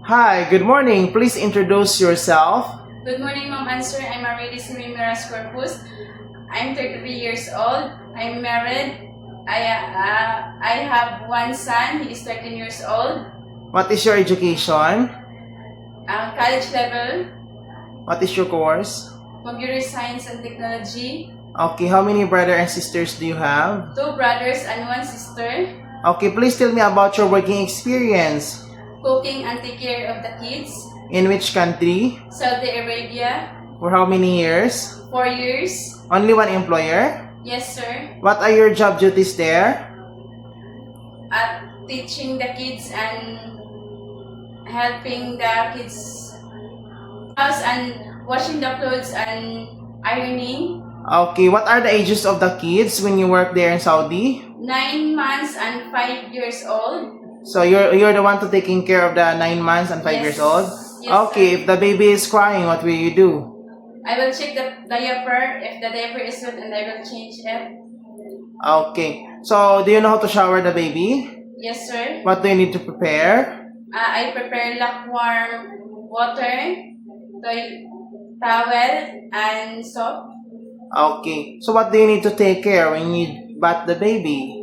Hi, good morning. Please introduce yourself. Good morning, Ma'am and Sir. I'm Aridis Miras Corpus. I'm 33 years old. I'm married. I have one son. He is 13 years old. What is your education? College level, What is your course? computer science and technology. Okay, how many brothers and sisters do you have? 2 brothers and 1 sister. Okay, please tell me about your working experience. Cooking and take care of the kids. In which country? Saudi Arabia. For how many years? 4 years. Only one employer? Yes, sir. What are your job duties there? Teaching the kids and helping the kids house and washing the clothes and ironing. Okay, what are the ages of the kids when you work there in Saudi? 9 months and 5 years old. So you're the one to taking care of the 9 months and 5 Yes. years old? Yes, Okay, sir. if the baby is crying, what will you do? I will check the diaper. If the diaper is wet, and I will change it. Okay, so do you know how to shower the baby? Yes, sir. What do you need to prepare? I prepare lukewarm water, towel, and soap. Okay, so what do you need to take care when you bath the baby?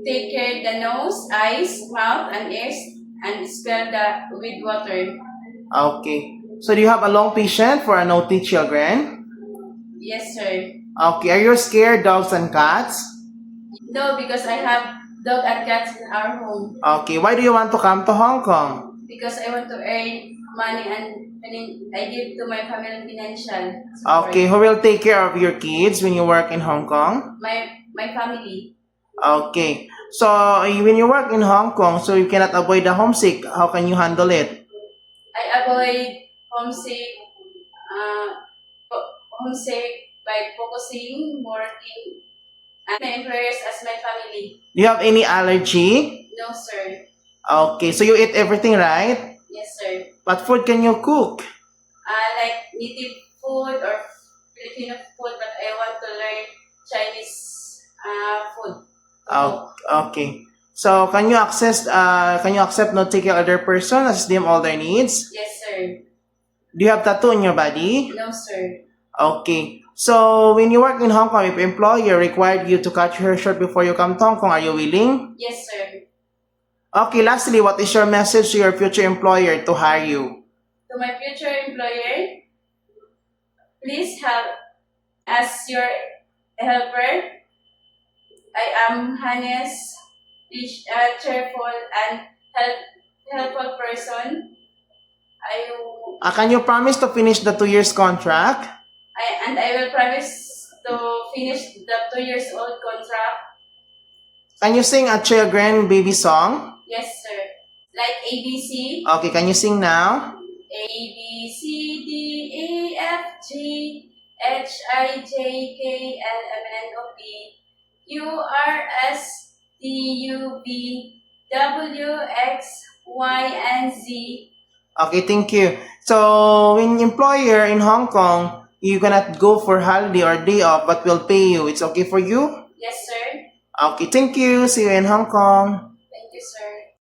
Take care the nose, eyes, mouth, and ears, and spell with water. Okay, so do you have a long patient for a naughty children? Yes, sir. Okay, are you scared dogs and cats? No, because I have dog and cats in our home. Okay, why do you want to come to Hong Kong? Because I want to earn money and I give to my family financial support. Okay, who will take care of your kids when you work in Hong Kong? My family. Okay, so when you work in Hong Kong, so you cannot avoid the homesick, how can you handle it? I avoid homesick by focusing, working, and my employers as my family. Do you have any allergy? No, sir. Okay, so you eat everything, right? Yes, sir. What food can you cook? Like native food or Filipino food, but I want to learn Chinese food. Oh, okay. So can you accept not taking other person as them all their needs? Yes, sir. Do you have tattoo on your body? No, sir. Okay. So when you work in Hong Kong, if employer required you to cut your hair short before you come to Hong Kong, are you willing? Yes, sir. Okay, lastly, what is your message to your future employer to hire you? To my future employer, please help as your helper. I am honest, cheerful, and helpful person. Can you promise to finish the 2 years contract? I will promise to finish the 2 years old contract. Can you sing a children baby song? Yes, sir. Like ABC. Okay, can you sing now? A B C D E F G H I J K L M N O P Q R S T U V W X Y and Z. Okay, thank you. So, when employer in Hong Kong, you cannot go for holiday or day off, but will pay you. It's okay for you? Yes, sir. Okay, thank you. See you in Hong Kong.